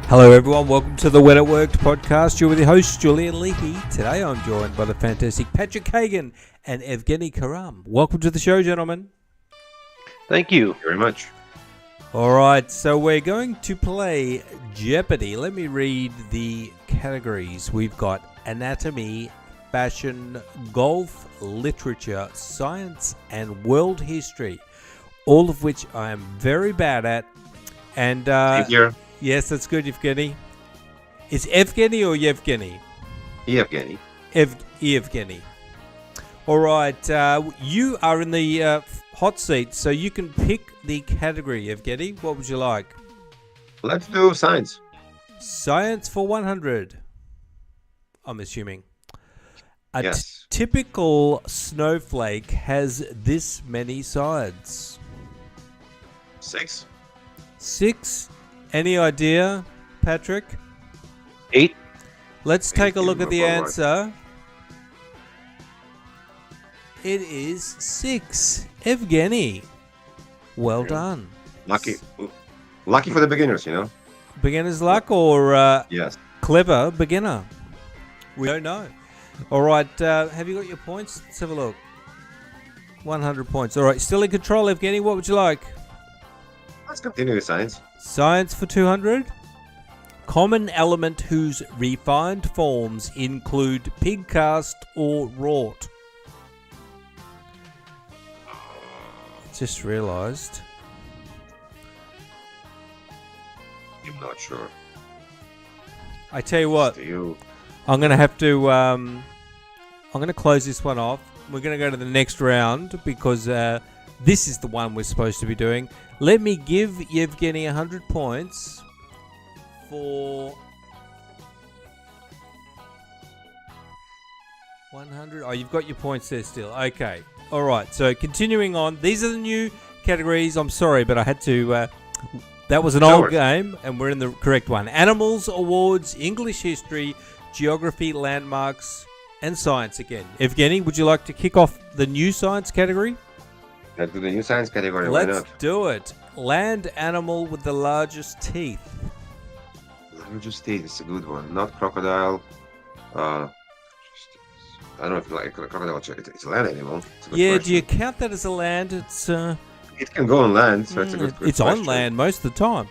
Hello everyone, welcome to the When It Worked podcast. You're with your host Julian Leahy. Today I'm joined by the fantastic Patrick Kagan and EVGENY KHARAM. Welcome to the show, gentlemen. Thank you very much. Alright, so we're going to play Jeopardy. Let me read the categories. We've got anatomy, fashion, golf, literature, science, and world history. All of which I am very bad at. And Here. yes, that's good, Evgeny. Is Evgeny or Yevgeny? EVGENY. Evgeny. All right, you are in the hot seat, so you can pick the category, Evgeny. What would you like? Let's do science. Science for 100, I'm assuming. Yes. Typical snowflake has this many sides. 6. 6. Any idea, Patrick? 8. Let's take a look at the forward. answer. It is 6. Evgeny. Well done. Lucky for the beginners, you know? Beginner's luck or Yes. clever beginner? We don't know. All right, have you got your points? Let's have a look. 100 points. All right, still in control, Evgeny. What would you like? Let's continue with science. Science for 200. Common element whose refined forms include pig cast or wrought. Just realised. I'm not sure. I tell you what, You. I'm going to have to... I'm going to close this one off. We're going to go to the next round because this is the one we're supposed to be doing. Let me give Yevgeny 100 points for 100. Oh, you've got your points there still. Okay. All right. So continuing on. These are the new categories. I'm sorry, but I had to... that was an old game, and we're in the correct one. Animals, awards, English history, geography, landmarks, and science again. Evgeny, would you like to kick off the new science category? Let's do the new science category. Why Let's not? do it. Land animal with the largest teeth. Largest teeth is a good one. Not crocodile. I don't know if you like crocodile. It's a land animal. It's a good Yeah, question. do you count that as a land? It's It can go on land, so it's a good it's question. on land most of the time,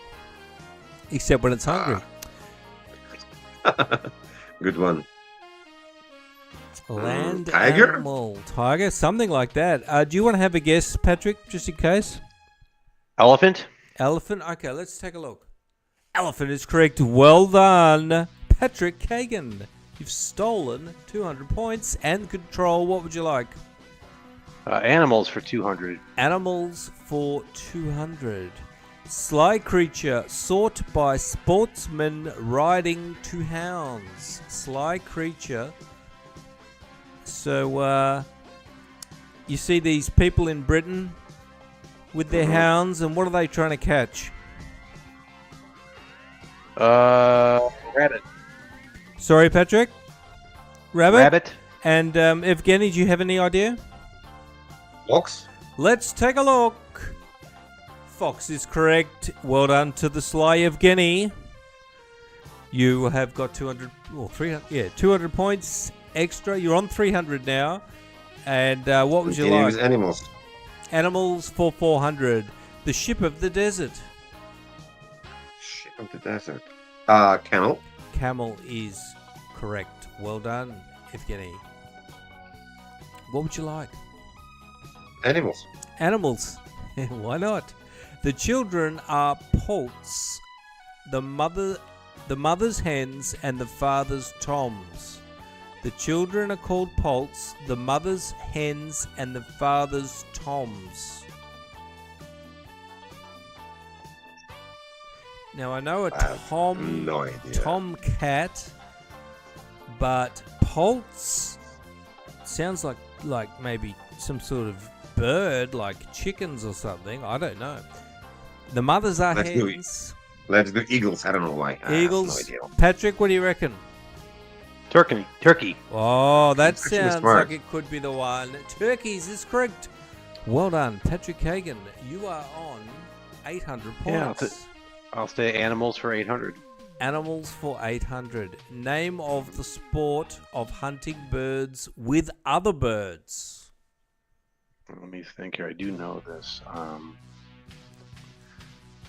except when it's hungry. Good one. Land tiger? animal, tiger, something like that. Do you want to have a guess, Patrick, just in case? Elephant. Elephant. Okay, let's take a look. Elephant is correct. Well done, Patrick Kagan. You've stolen 200 points and control. What would you like? Animals for 200. Animals for 200. Sly creature sought by sportsmen riding to hounds. Sly creature. So, you see these people in Britain with their hounds, and what are they trying to catch? Rabbit. Sorry, Patrick? Rabbit? Rabbit. And Evgeny, do you have any idea? Fox. Let's take a look. Fox is correct. Well done to the sly Evgeny. You have got 200, or 300, yeah, 200 points extra. You're on 300 now. And what would you Continue like? with animals. Animals for 400. The ship of the desert. Ship of the desert. Camel. Camel is correct. Well done, Evgeny. What would you like? Animals. Animals. Why not? The children are poults. The mother's hens and the father's toms. The children are called poults. The mother's hens and the father's toms. Now I know a tom, No idea. tomcat, but poults sounds like maybe some sort of bird, like chickens or something. I don't know. The mothers are Let's do hens. Let's do eagles. I don't know why. Eagles. I have no idea. Patrick, what do you reckon? Turkey. Oh, that It's actually sounds smart. like it could be the one. Turkeys is correct. Well done, Patrick Kagan. You are on 800 Yeah, points. I'll say animals for 800. Animals for 800. Name of the sport of hunting birds with other birds. Let me think here. I do know this.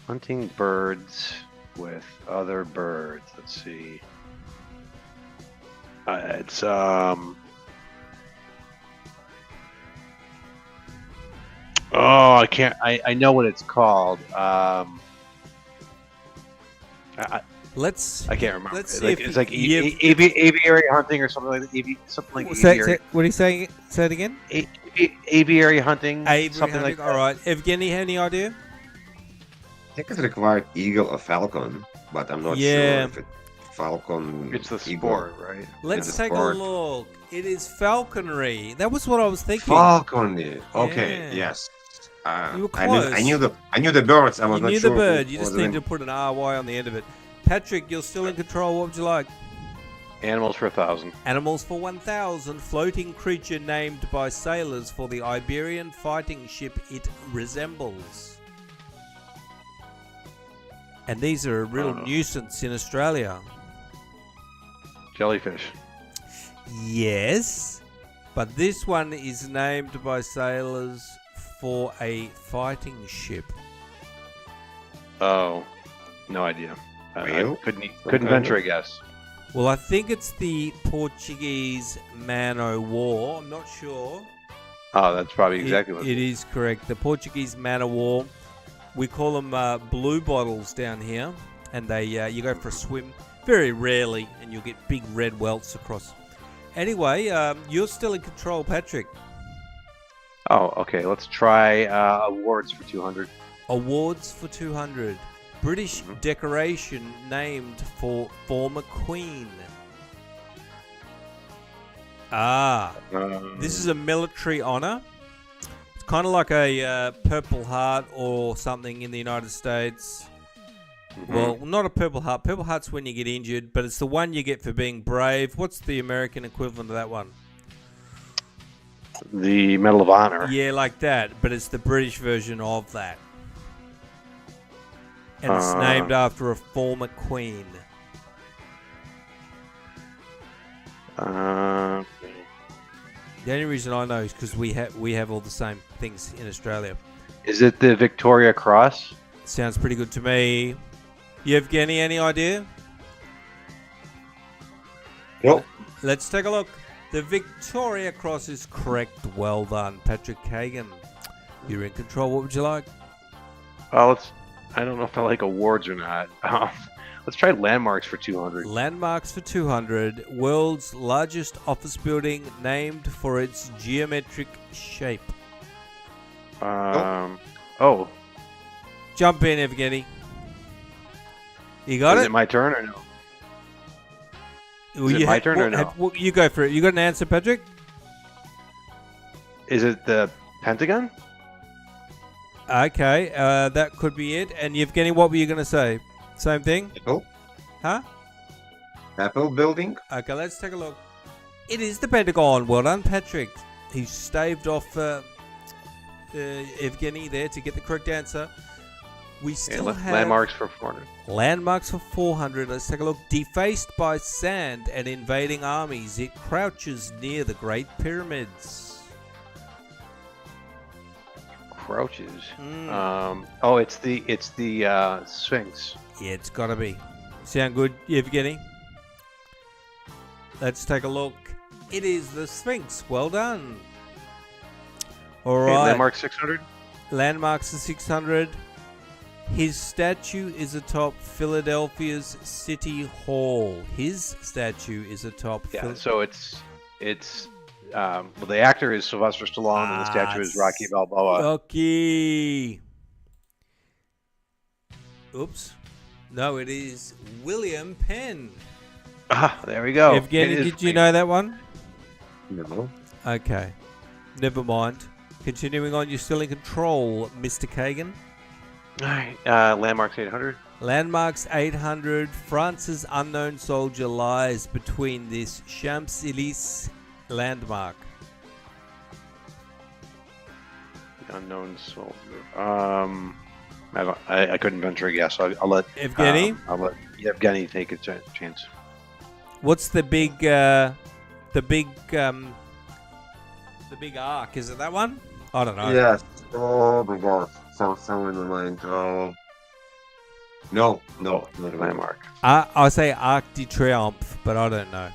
Hunting birds with other birds. Let's see. It's Oh, I can't. I know what it's called. I Let's. can't remember. Let's It's see like, if it's like you- aviary hunting or something like that. Something like aviary. What are you saying? Say it again. Aviary hunting. Aviary something like hunting. All right. Evgeny, any idea? I think it required eagle or falcon, but I'm not sure Yeah. if it's falcon. It's the eagle. sport, right? Let's It's a take a sport. look. It is falconry. That was what I was thinking. Falcony. Okay. Yeah. Yes. You were I close. knew the birds. I was You not knew sure. the who bird. You was just the need to name. put an RY on the end of it. Patrick, you're still in control. What would you like? Animals for 1,000. Animals for 1,000. Floating creature named by sailors for the Iberian fighting ship it resembles. And these are a real nuisance in Australia. Jellyfish. Yes, but this one is named by sailors for a fighting ship. Oh, no idea. I Whale? couldn't Okay. venture a guess. Well, I think it's the Portuguese Manowar. I'm not sure. Oh, that's probably exactly what It is correct. The Portuguese Manowar. We call them blue bottles down here, and they you go for a swim very rarely, and you'll get big red welts across. Anyway, you're still in control, Patrick. Oh, okay. Let's try awards for 200. Awards for 200. British decoration named for former Queen. This is a military honor. It's kind of like a Purple Heart or something in the United States. Well, not a Purple Heart. Purple Heart's when you get injured, but it's the one you get for being brave. What's the American equivalent of that one? The Medal of Honor. Yeah, like that, but it's the British version of that. And it's named after a former queen. Uh, The only reason I know is because we have all the same things in Australia. is it the Victoria Cross? Sounds pretty good to me. Evgeny, any idea? Nope. Let's take a look. The Victoria Cross is correct. Well done, Patrick Kagan. You're in control. What would you like? Well, I don't know if I like awards or not. Let's try landmarks for 200. Landmarks for 200. World's largest office building named for its geometric shape. Oh, Jump in, Evgeny. You got is it? it my turn or no? Well, is it you my turn or no? You go for it. You got an answer, Patrick? Is it the Pentagon? Okay, that could be it. And Evgeny, what were you going to say? Same thing? Apple? Huh? Apple building? Okay, let's take a look. It is the Pentagon. Well done, Patrick. He staved off Evgeny there to get the correct answer. We still have landmarks for 400. landmarks for 400. Let's take a look. Defaced by sand and invading armies, it crouches near the Great Pyramids. Crouches. Mm. It's the Sphinx. Yeah, it's got to be. Sound good, Evgeny? Let's take a look. It is the Sphinx. Well done. All Okay, right. landmark 600. Landmarks are 600. His statue is atop Philadelphia's City Hall. His statue is atop. Yeah, so it's well, the actor is Sylvester Stallone and the statue is Rocky Balboa. Okay. Oops. No, it is William Penn. There we go. Evgeny, did you know that one? No. Okay. Never mind. Continuing on, you're still in control, Mr. Kagan. All right, landmarks 800. Landmarks 800. France's unknown soldier lies between this Champs-Élysées landmark. The unknown soldier. I couldn't venture a guess. I'll let Evgeny? I'll let Evgeny take a chance. What's the big arc? Is it that one? I don't know. Yes. Oh my god. Somewhere in my mind. Oh. No. Landmark. I say Arc de Triomphe, but I don't know.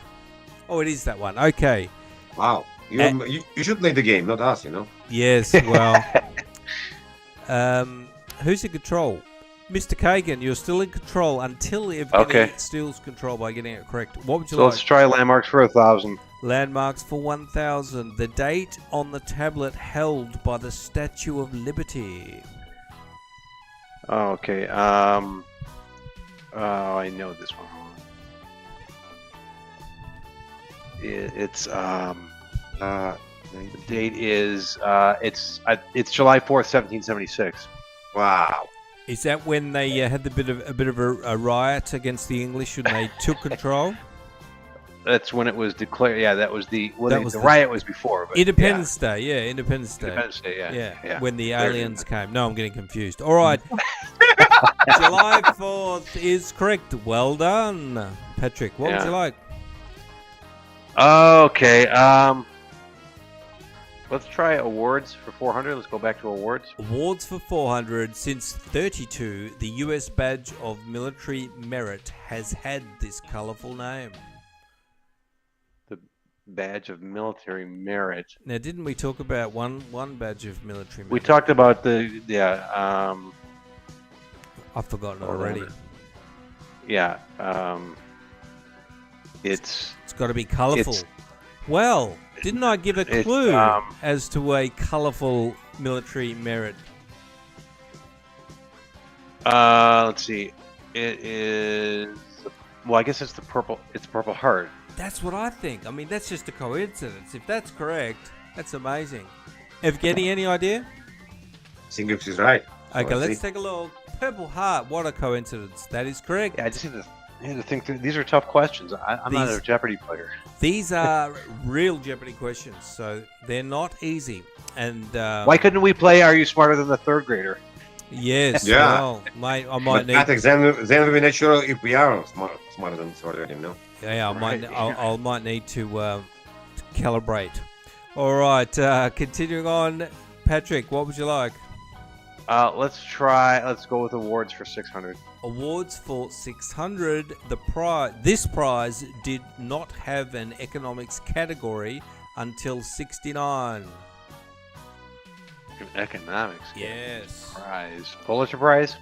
Oh, it is that one. Okay. Wow. You should play the game, not us, you know? Yes, well. Who's in control? Mr. Kagan, you're still in control until Evgeny steals control by getting it correct. What would you So like? let's try landmarks for 1,000. Landmarks for 1,000. The date on the tablet held by the Statue of Liberty. Oh, okay. I know this one. The date is it's July 4th, 1776. Wow. Is that when they had a bit of a riot against the English and they took control? That's when it was declared. Yeah, that was the the riot was before. But Independence Day. Yeah, Independence Day. Independence Day. Yeah. When the aliens came. No, I'm getting confused. All right. July 4th is correct. Well done, Patrick. What would you like? Okay. Let's try awards for 400. Let's go back to awards. Awards for 400. Since 32, the U.S. Badge of Military Merit has had this colorful name. The Badge of Military Merit. Now, didn't we talk about one badge of military merit? We talked about I've forgotten already. Yeah. It's got to be colorful. Well, didn't I give a clue as to a colorful military merit? Let's see. It is. Well, I guess it's the purple. It's Purple Heart. That's what I think. I mean, that's just a coincidence. If that's correct, that's amazing. Evgeny, any idea? I think she's right. Okay, let's take a look. Purple Heart. What a coincidence. That is correct. Yeah, I just need to think through. These are tough questions. I'm not a Jeopardy player. These are real Jeopardy questions, so they're not easy. And why couldn't we play Are You Smarter Than the Third Grader? Yes. Yeah. Well, mate, I might need. Then we'll be not sure if we are smarter than sort of him, no? Yeah, I might need to calibrate. All right, continuing on, Patrick, what would you like? Let's go with awards for 600. Awards for 600. This prize did not have an economics category until 69. An economics. Yes. Prize. Pulitzer Prize.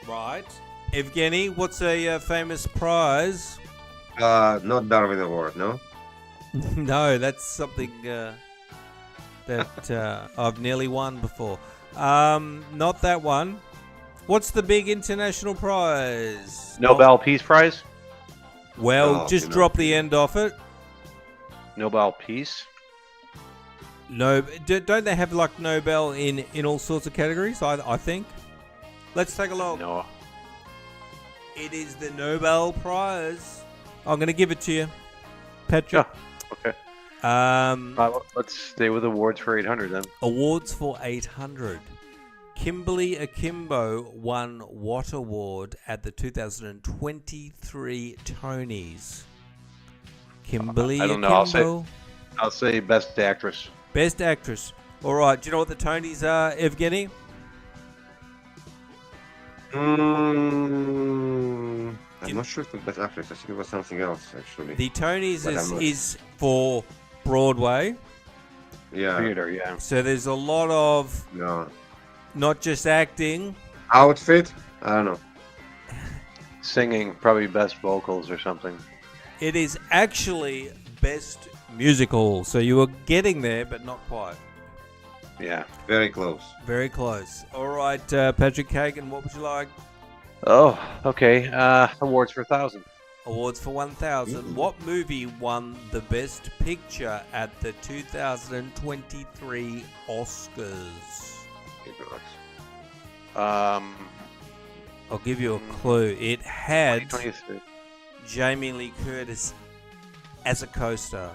Right. Evgeny, what's a famous prize? Not Darwin Award, no? No, that's something that I've nearly won before. Not that one. What's the big international prize? Nobel Peace Prize. Well, just drop the end off it. Nobel Peace. No, don't they have like Nobel in all sorts of categories? I think. Let's take a look. No. It is the Nobel Prize. I'm going to give it to you, Patrick. Yeah. Okay. Let's stay with awards for 800 then. Awards for 800. Kimberly Akimbo won what award at the 2023 Tonys? Kimberly I don't know. Akimbo. I'll say Best Actress. Best Actress. All right. Do you know what the Tonys are, Evgeny? I'm not sure if it was Best Actress. I think it was something else, actually. The Tonys is for Broadway. Yeah. Theater, yeah. So there's a lot of not just acting. Outfit? I don't know. Singing, probably best vocals or something. It is actually Best Musical. So you were getting there, but not quite. Yeah. Very close. Very close. All right, Patrick Kagan, what would you like? Oh, okay. Awards for 1,000. Awards for 1,000. What movie won the Best Picture at the 2023 Oscars? I'll give you a clue. It had 2023. Jamie Lee Curtis as a co-star.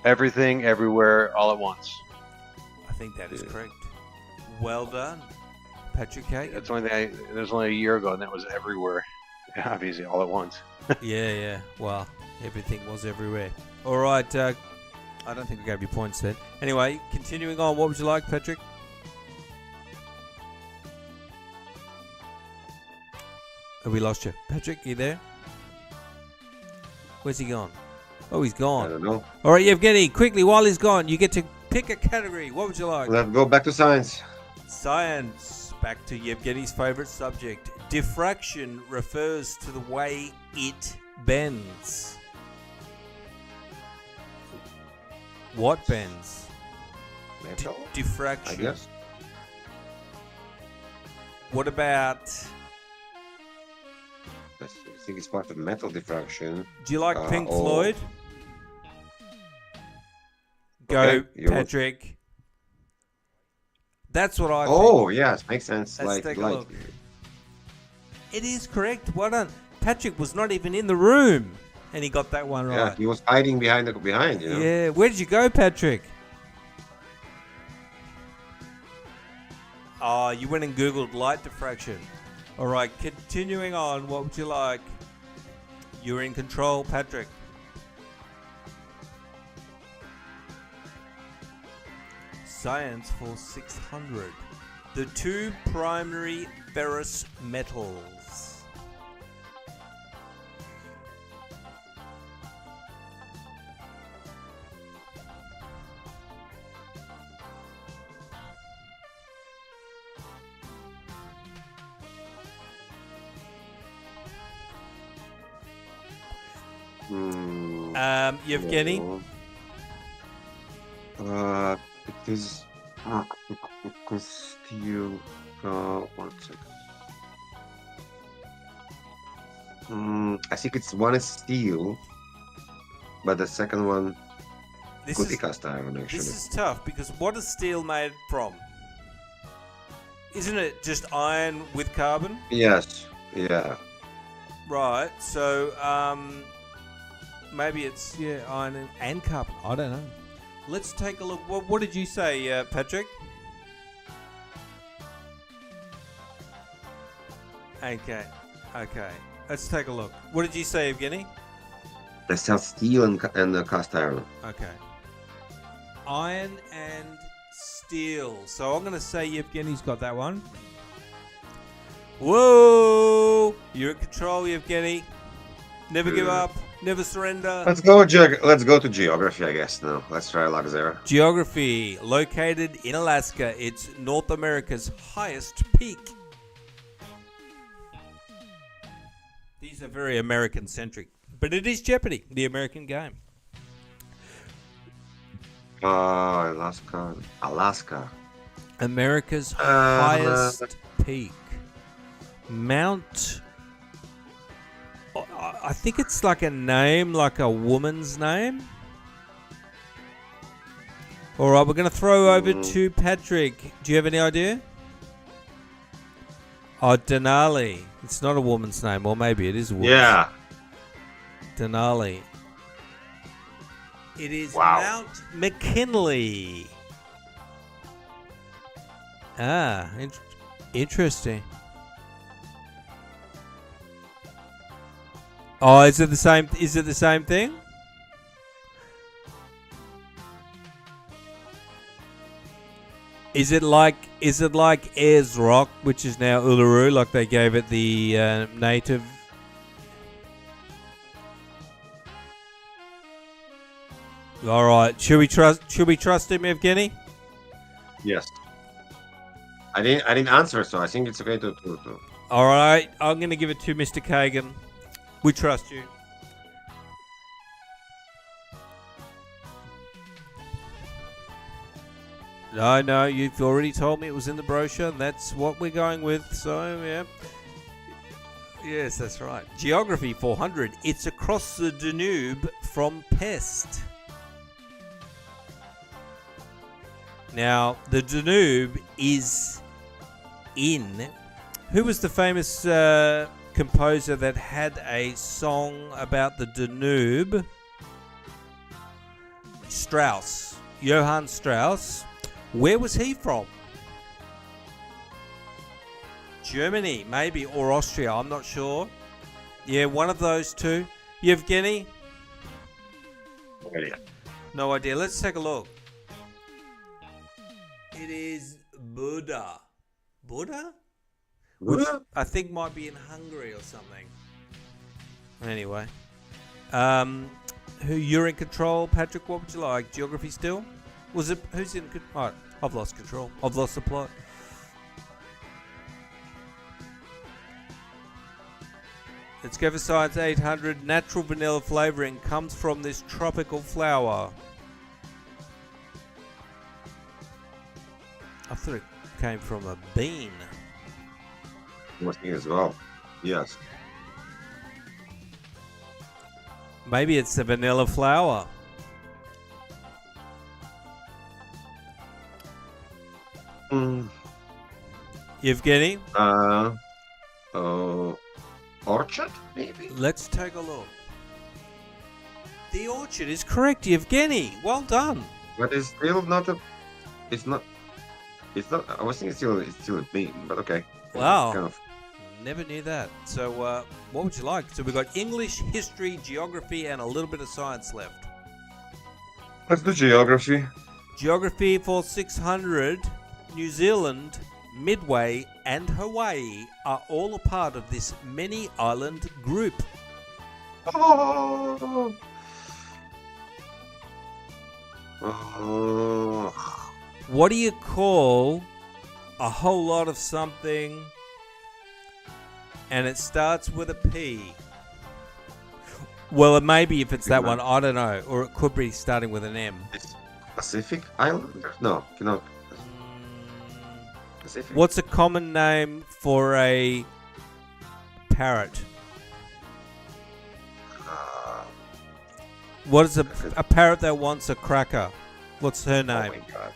Everything, Everywhere, All at Once. I think that is correct. Well done. Patrick Kagan. That's the only thing. It was only a year ago, and that was everywhere. Obviously, all at once. Yeah. Well, everything was everywhere. All right. I don't think I gave you points then. Anyway, continuing on. What would you like, Patrick? Have we lost you? Patrick, you there? Where's he gone? Oh, he's I gone. don't know. All right, Evgeny, quickly, while he's gone, you get to pick a category. What would you like? Let's go back to science. Science. Back to Evgeny's favorite subject. Diffraction refers to the way it bends. What bends? Metal, Diffraction. I guess. What about... I think it's part of metal diffraction. Do you like Pink or- Floyd? Go, Okay, Patrick. That's what I think. Oh, yes, makes sense. Let's take a like look. It is correct. Well done. Patrick was not even in the room, and he got that one yeah, right. he was hiding behind. You know? Yeah. Where did you go, Patrick? Oh, you went and Googled light diffraction. All right, continuing on. What would you like? You're in control, Patrick. Science for 600. The two primary ferrous metals. Evgeny? It is steel. 1 second. I think it's one is steel, but the second one This could be is, cast iron actually. this is tough because what is steel made from? Isn't it just iron with carbon? Yes. Yeah. Right, so maybe it's iron and carbon. I don't know. Let's take a look. What did you say, Patrick? Okay. Let's take a look. What did you say, Evgeny? They sell steel and cast iron. Okay. Iron and steel. So I'm going to say Evgeny's got that one. Whoa! You're in control, Evgeny. Never give up. Never surrender. Let's go to geography, I guess. No, let's try luck there. Geography. Located in Alaska, it's North America's highest peak. These are very American-centric. But it is Jeopardy, the American game. Alaska. America's highest peak. Mount... I think it's like a name, like a woman's name. All right, we're going to throw over to Patrick. Do you have any idea? Oh, Denali. It's not a woman's name, or maybe it is a woman's. Yeah. Denali. It is Wow. Mount McKinley. Ah, interesting. Oh, is it the same? Is it the same thing? Is it like Ayers Rock, which is now Uluru, like they gave it the native? All right, should we trust him, Evgeny? Yes. I didn't answer, so I think it's okay to. All right, I'm going to give it to Mr. Kagan. We trust you. No, you've already told me it was in the brochure. That's what we're going with. So, yeah. Yes, that's right. Geography 400. It's across the Danube from Pest. Now, the Danube is in... Who was the famous composer that had a song about the Danube? Strauss. Johann Strauss. Where was he from? Germany, maybe, or Austria. I'm not sure. Yeah, one of those two. Evgeny? No idea. No idea. Let's take a look. It is Buda. Buda? Which I think might be in Hungary or something. Anyway. You're in control, Patrick? What would you like? Geography still? Was it... Who's in... Alright, I've lost control. I've lost the plot. Let's go for science 800. Natural vanilla flavoring comes from this tropical flower. I thought it came from a bean. Must be as well. Yes. Maybe it's the vanilla flower. Evgeny? Orchard, maybe? Let's take a look. The orchard is correct, Evgeny. Well done. But it's still not a... It's not... I was thinking it's still a bean, but okay. Wow. Kind of. Never knew that. So, what would you like? So we've got English, history, geography, and a little bit of science left. Let's do geography. Geography for 600. New Zealand, Midway, and Hawaii are all a part of this many-island group. Oh. What do you call a whole lot of something and it starts with a P? Well, maybe if it's that one, I don't know. Or it could be starting with an M. It's Pacific Islander? No, cannot. Pacific. What's a common name for a parrot? What is a parrot that wants a cracker? What's her name? Oh my God.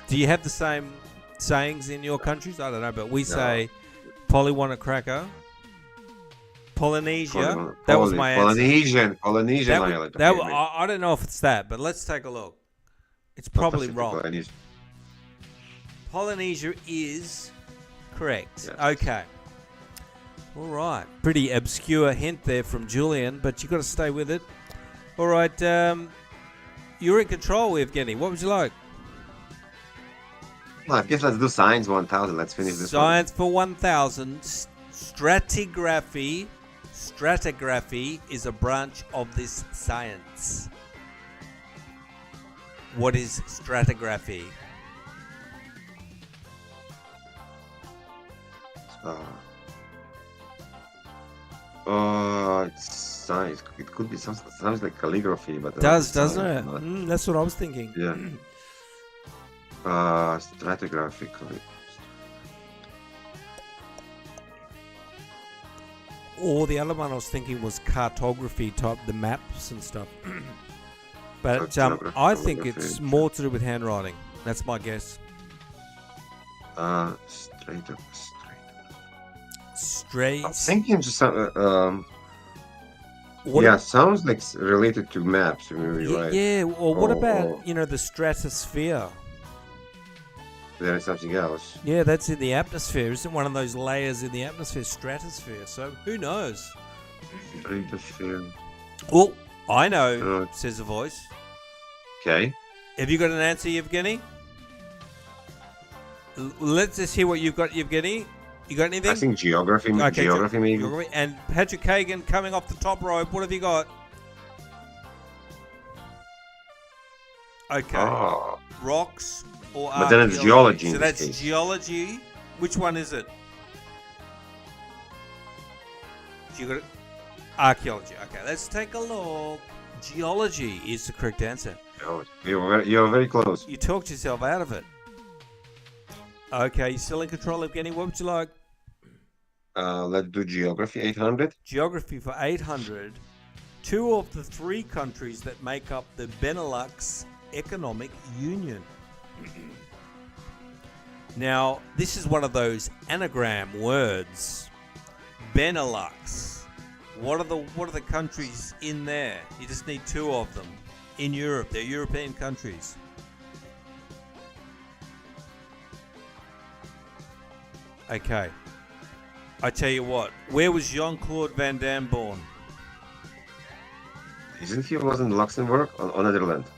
Do you have the same sayings in your countries? I don't know, but we say Polly want a cracker. Polynesia. That was my answer. Polynesian island. I don't know if it's that, but let's take a look. It's probably wrong. Polynesia is correct. Yes. Okay. All right. Pretty obscure hint there from Julian, but you've got to stay with it. All right. You're in control, Evgeny. What would you like? Well, I guess let's do science 1000. Let's finish this Science for 1000. Stratigraphy. Stratigraphy is a branch of this science. What is stratigraphy? It's science. It could be sounds like calligraphy, but doesn't it? That's what I was thinking. Yeah. Stratigraphy. Or the other one I was thinking was cartography type, the maps and stuff. But I think it's more to do with handwriting. That's my guess. Straight. I'm thinking just sounds like related to maps. Right. Yeah. Or what about the stratosphere? There is something else. Yeah, that's in the atmosphere. Isn't one of those layers in the atmosphere stratosphere? So who knows? Stratosphere. Well, I know, says the voice. Okay. Have you got an answer, Evgeny? Let's just hear what you've got, Evgeny. You got anything? I think geography. Okay, geography maybe. Geography. And Patrick Kagan coming off the top rope. What have you got? Okay. Rocks or but then it's geology. So that's geology. Which one is it? You got it? Archaeology. Okay, let's take a look. Geology is the correct answer. You're very close. You talked yourself out of it. Okay, you still in control, Evgeny? What would you like? Let's do geography 800. Geography for 800. Two of the three countries that make up the Benelux Economic Union. Now, this is one of those anagram words. Benelux. What are the countries in there? You just need two of them. In Europe, they're European countries. Okay. I tell you what. Where was Jean-Claude Van Damme born? Isn't he was in Luxembourg or Netherlands?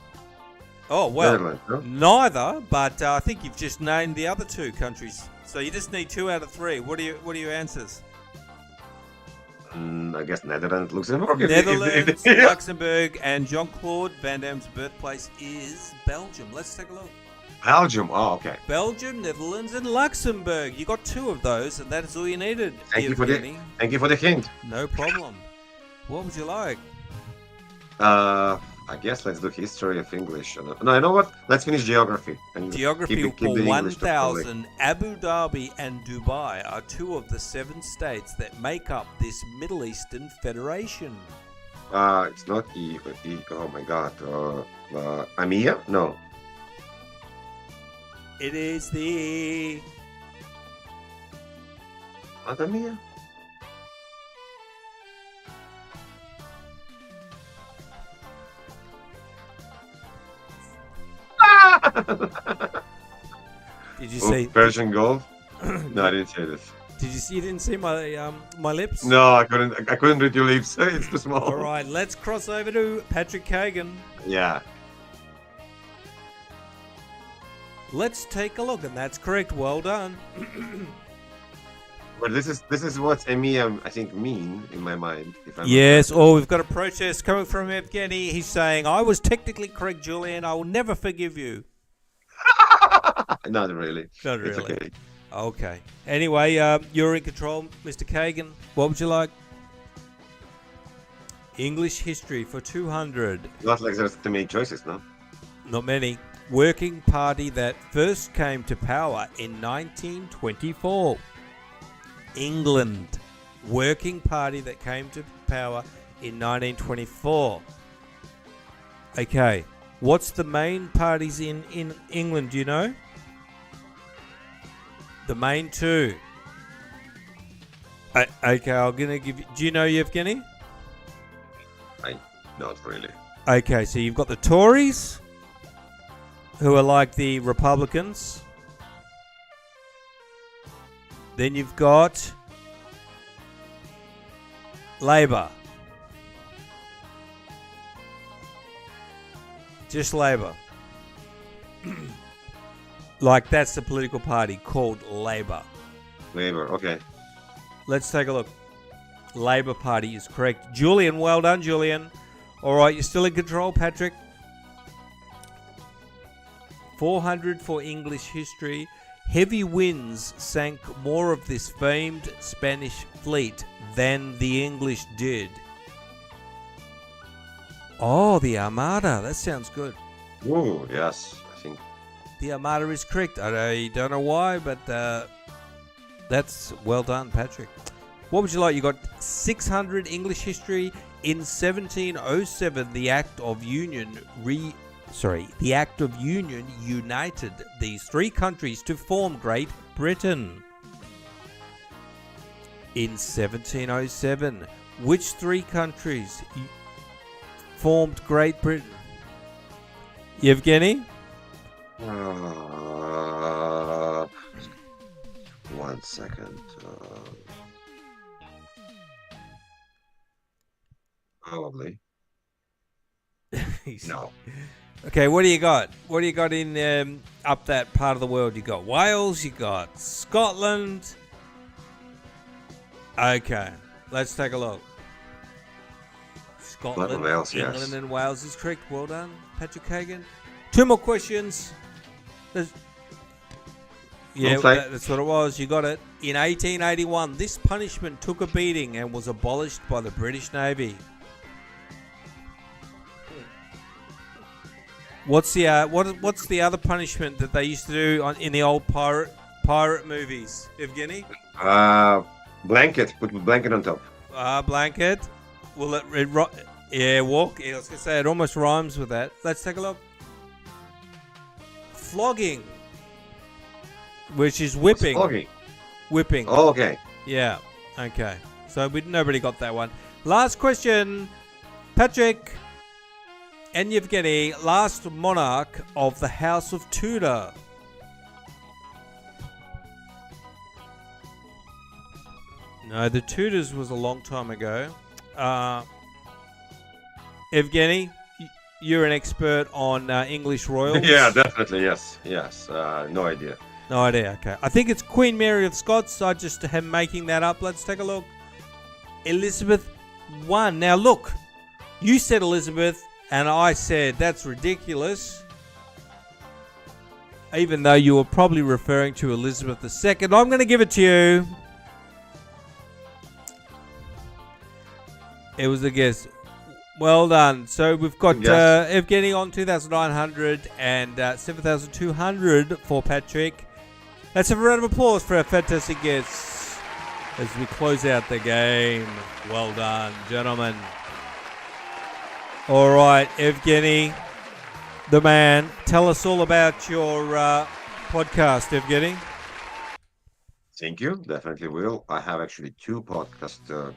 Oh, well, Netherlands, no? neither, but I think you've just named the other two countries. So you just need 2 out of 3. What are your answers? I guess Netherlands, Luxembourg. Netherlands, Luxembourg, and Jean-Claude Van Damme's birthplace is Belgium. Let's take a look. Belgium. Oh, okay. Belgium, Netherlands, and Luxembourg. You got 2 of those, and that's all you needed. Thank you for the hint. No problem. What would you like? I guess let's do history of English. No, you know what? Let's finish geography. And Geography keep the for English properly. 1000. Abu Dhabi and Dubai are 2 of the 7 states that make up this Middle Eastern Federation. It's not oh my god. Amia? No. It is the... Not Amia? Did you see Persian Gulf? No, I didn't say this. You didn't see my my lips? No, I couldn't read your lips. It's too small. All right, let's cross over to Patrick Kagan. Yeah. Let's take a look, and that's correct. Well done. But this is what Amia I think mean in my mind. If I'm Yes. Oh, we've got a protest coming from EVGENY. He's saying, "I was technically correct, Julian. I will never forgive you." Not really. Not It's really. okay. Okay. Anyway, you're in control, Mr. Kagan. What would you like? English history for 200. Not like there's too many choices, no? Not many. Working party that first came to power in 1924. England. Working party that came to power in 1924. Okay. What's the main parties in England, do you know? The main 2. Okay, I'm going to give you... Do you know EVGENY? Not really. Okay, so you've got the Tories, who are like the Republicans. Then you've got Labour. Just Labour. Like that's the political party called Labour. Labour, okay. Let's take a look. Labour Party is correct. Julian, well done, Julian. All right, you're still in control, Patrick. 400 for English history. Heavy winds sank more of this famed Spanish fleet than the English did. Oh, the Amada. That sounds good. Ooh, yes, I think. The Amada is correct. I don't know why, but that's well done, Patrick. What would you like? You got 600 English history. In 1707, the Act of Union united these 3 countries to form Great Britain. In 1707, which 3 countries formed Great Britain? EVGENY? 1 second. Probably. No. Okay, what do you got? What do you got in up that part of the world? You got Wales, you got Scotland. Okay, let's take a look. Scotland, Wales, England, yes. and Wales is correct. Well done, Patrick Kagan. 2 more questions. Yeah, that's what it was. You got it. In 1881, this punishment took a beating and was abolished by the British Navy. What's the other punishment that they used to do in the old pirate movies? EVGENY? Blanket. Put a blanket on top. Blanket. Well, walk. Yeah, I was gonna say it almost rhymes with that. Let's take a look. Flogging, which is whipping. Flogging. Whipping. Oh, okay. Yeah. Okay. So nobody got that one. Last question, Patrick and EVGENY. Last monarch of the House of Tutor. No, the Tutors was a long time ago. Evgeny, you're an expert on English royals. Yeah, definitely. Yes. No idea. No idea. Okay. I think it's Queen Mary of Scots. I just am making that up. Let's take a look. Elizabeth I. Now, look. You said Elizabeth, and I said that's ridiculous. Even though you were probably referring to Elizabeth II. I'm going to give it to you. It was a guess. Well done. So we've got Evgeny on 2,900 and 7,200 for Patrick. Let's have a round of applause for our fantastic guests as we close out the game. Well done, gentlemen. All right, Evgeny, the man. Tell us all about your podcast, Evgeny. Thank you. Definitely will. I have actually 2 podcasts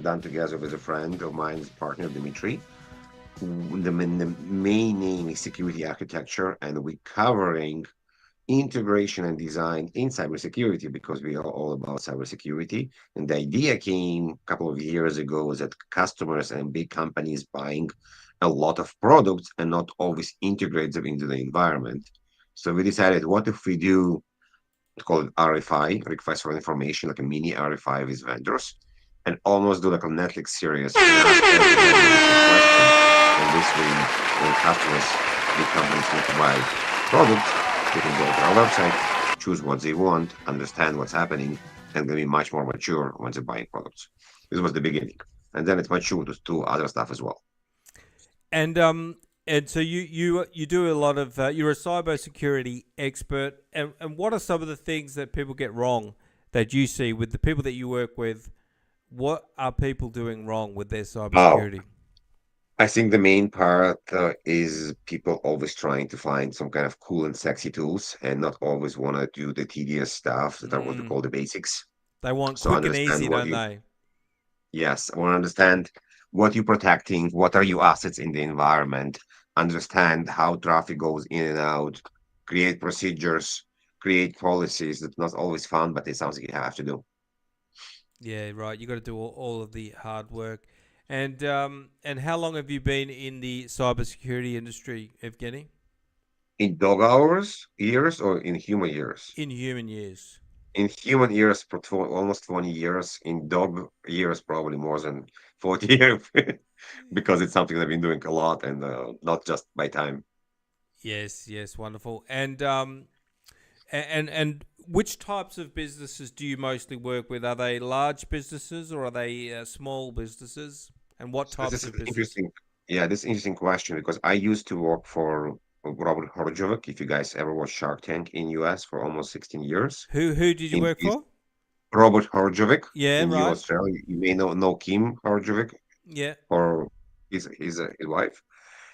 done together with a friend of mine, his partner, Dimitri. The main name is Security Architecture, and we're covering integration and design in cybersecurity because we are all about cybersecurity. And the idea came a couple of years ago was that customers and big companies buying a lot of products and not always integrate them into the environment. So we decided, what if we do, it's called RFI, Request for Information, like a mini RFI with vendors, and almost do like a Netflix series. And this way, when customers, big companies want to buy products, they can go to our website, choose what they want, understand what's happening, and be much more mature when they're buying products. This was the beginning. And then it's matured to other stuff as well. And so you do a lot of, you're a cybersecurity expert. And what are some of the things that people get wrong that you see with the people that you work with? What are people doing wrong with their cybersecurity? I think the main part is people always trying to find some kind of cool and sexy tools and not always want to do the tedious stuff that are what we call the basics. They want quick and easy, don't they? Yes, I want to understand what you're protecting, what are your assets in the environment, understand how traffic goes in and out, create procedures, create policies. That's not always fun, but it's something you have to do. Yeah, right. You got to do all of the hard work. And how long have you been in the cybersecurity industry, Evgeny? In dog hours, years, or in human years? In human years. In human years, for almost 20 years. In dog years, probably more than 40 years, because it's something I've been doing a lot and not just by time. Yes, wonderful. And which types of businesses do you mostly work with? Are they large businesses or are they small businesses? And what types This of is businesses? interesting. Yeah, this is an interesting question because I used to work for Robert Horjovic. If you guys ever watched Shark Tank in US for almost 16 years. Who did you work for? Robert Horjovic. Yeah, in right. Australia. You may know Kim Horjovic. Yeah. Or his wife.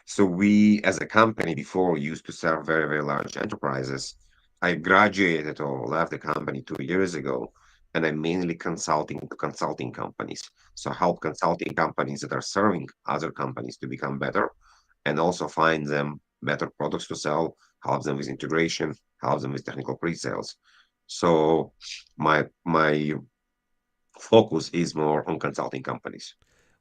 So we, as a company before, used to serve very, very large enterprises. I graduated or left the company 2 years ago, and I'm mainly consulting to consulting companies. So help consulting companies that are serving other companies to become better, and also find them better products to sell, help them with integration, help them with technical pre-sales. So my focus is more on consulting companies.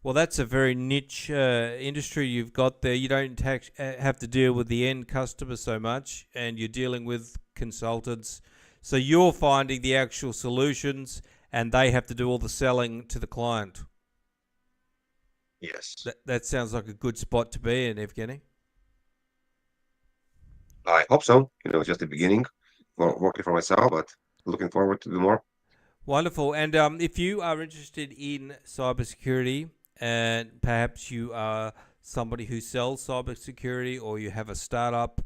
Well, that's a very niche industry you've got there. You don't have to deal with the end customer so much, and you're dealing with consultants. So you're finding the actual solutions, and they have to do all the selling to the client. Yes. That sounds like a good spot to be in, Evgeny. I hope so. Just the beginning for working for myself, but looking forward to do more. Wonderful. And if you are interested in cybersecurity, and perhaps you are somebody who sells cybersecurity, or you have a startup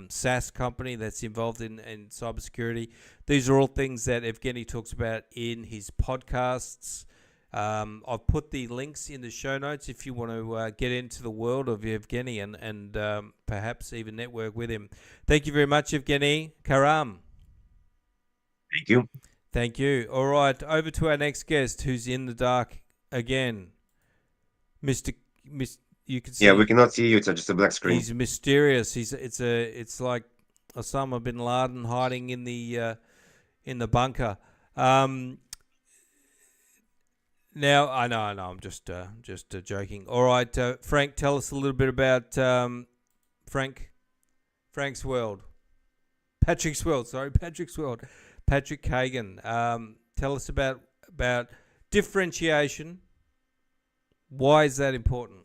SaaS company that's involved in cybersecurity, these are all things that Evgeny talks about in his podcasts. I've put the links in the show notes if you want to get into the world of Evgeny and perhaps even network with him. Thank you very much, EVGENY KHARAM. Thank you. Thank you. All right, over to our next guest, who's in the dark again. Mr. You can see. Yeah, we cannot see you. It's just a black screen. He's mysterious. It's like Osama bin Laden hiding in the bunker. Now I know. I'm just joking. All right, Frank, tell us a little bit about Frank's world, Patrick's world. Sorry, Patrick's world. Patrick Kagan. Tell us about differentiation. Why is that important?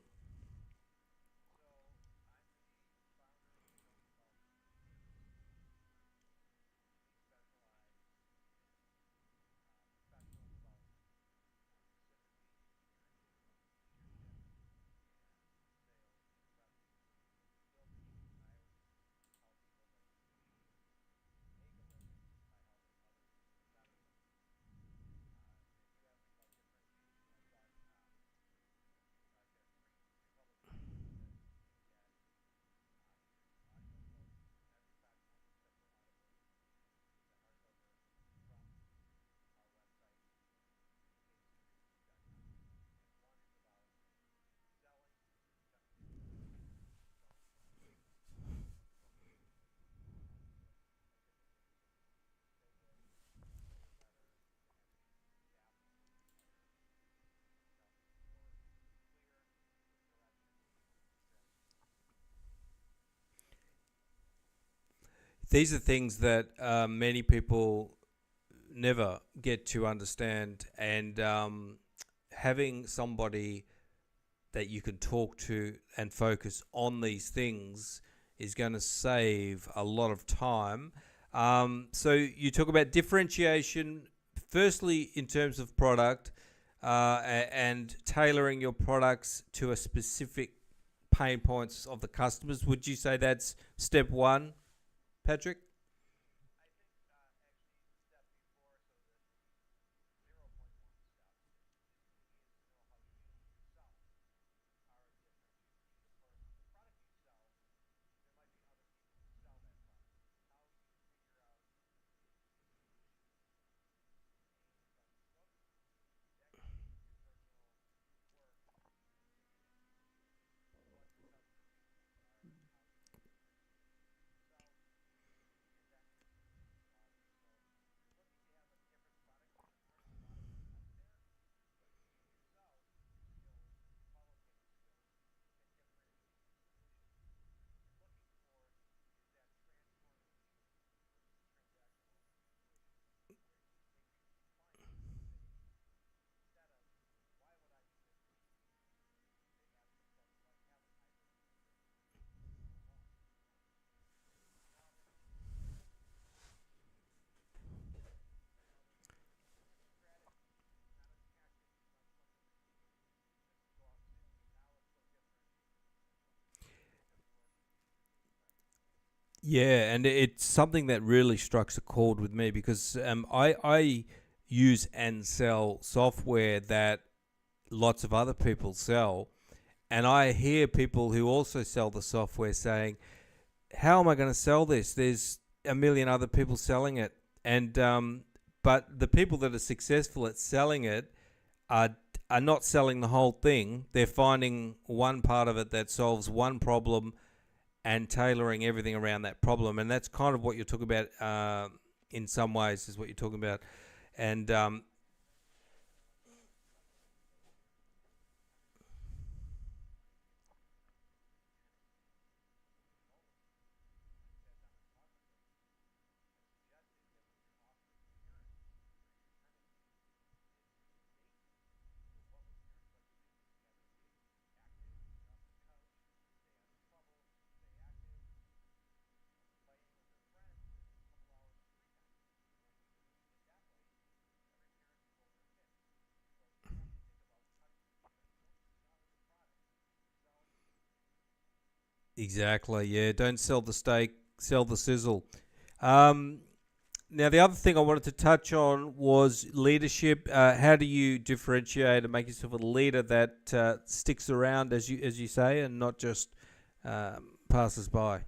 These are things that many people never get to understand, and having somebody that you can talk to and focus on these things is going to save a lot of time. So you talk about differentiation, firstly in terms of product, and tailoring your products to a specific pain points of the customers. Would you say that's step one, Patrick? Yeah, and it's something that really strikes a chord with me because I use and sell software that lots of other people sell, and I hear people who also sell the software saying, "How am I going to sell this? There's a million other people selling it," and but the people that are successful at selling it are not selling the whole thing. They're finding one part of it that solves one problem and tailoring everything around that problem. And that's kind of what you're talking about in some ways, is what you're talking about. And exactly, yeah, don't sell the steak, sell the sizzle. Um, Now, the other thing I wanted to touch on was leadership. How do you differentiate and make yourself a leader that sticks around, as you say, and not just passes by?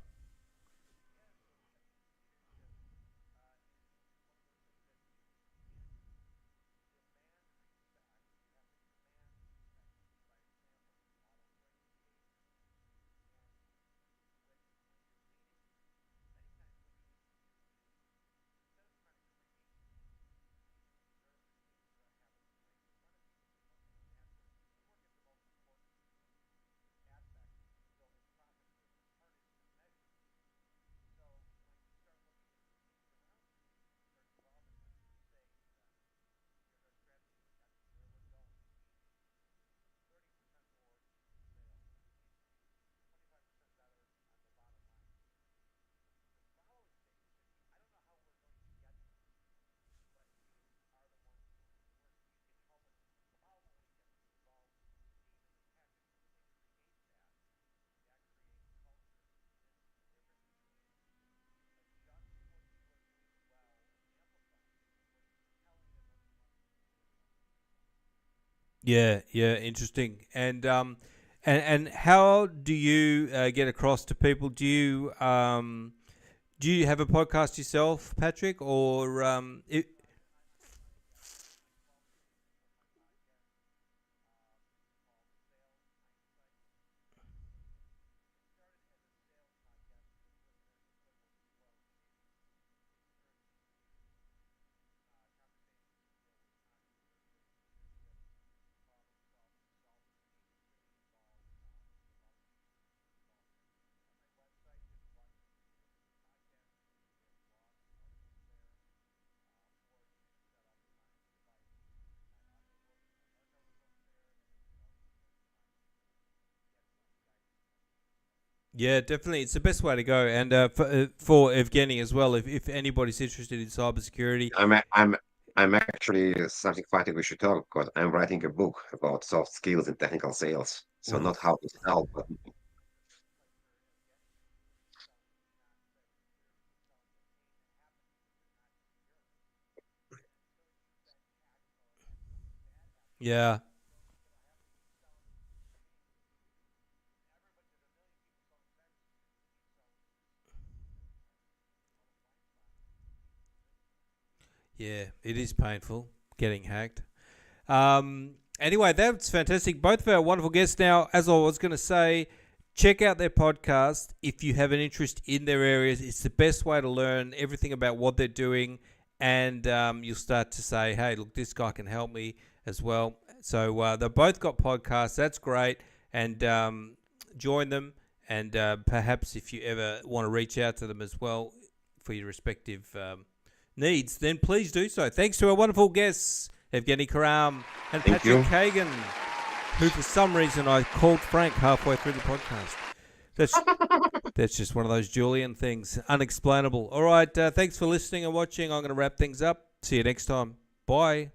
Yeah, yeah, interesting. And how do you get across to people? Do you have a podcast yourself, Patrick, or yeah, definitely, it's the best way to go. And for Evgeny as well, if anybody's interested in cybersecurity, I'm I'm actually something funny we should talk because I'm writing a book about soft skills and technical sales. So well, not how to sell, but yeah, yeah, it is painful getting hacked. Anyway, that's fantastic. Both of our wonderful guests. Now, as I was going to say, check out their podcast if you have an interest in their areas. It's the best way to learn everything about what they're doing, and you'll start to say, "Hey, look, this guy can help me as well." So they've both got podcasts. That's great, and join them. And perhaps if you ever want to reach out to them as well for your respective needs, then please do so. Thanks to our wonderful guests, EVGENY KHARAM and thank Patrick you. Kagan, who for some reason I called Frank halfway through the podcast. That's that's just one of those Julian things, unexplainable. All right, thanks for listening and watching. I'm going to wrap things up. See you next time. Bye.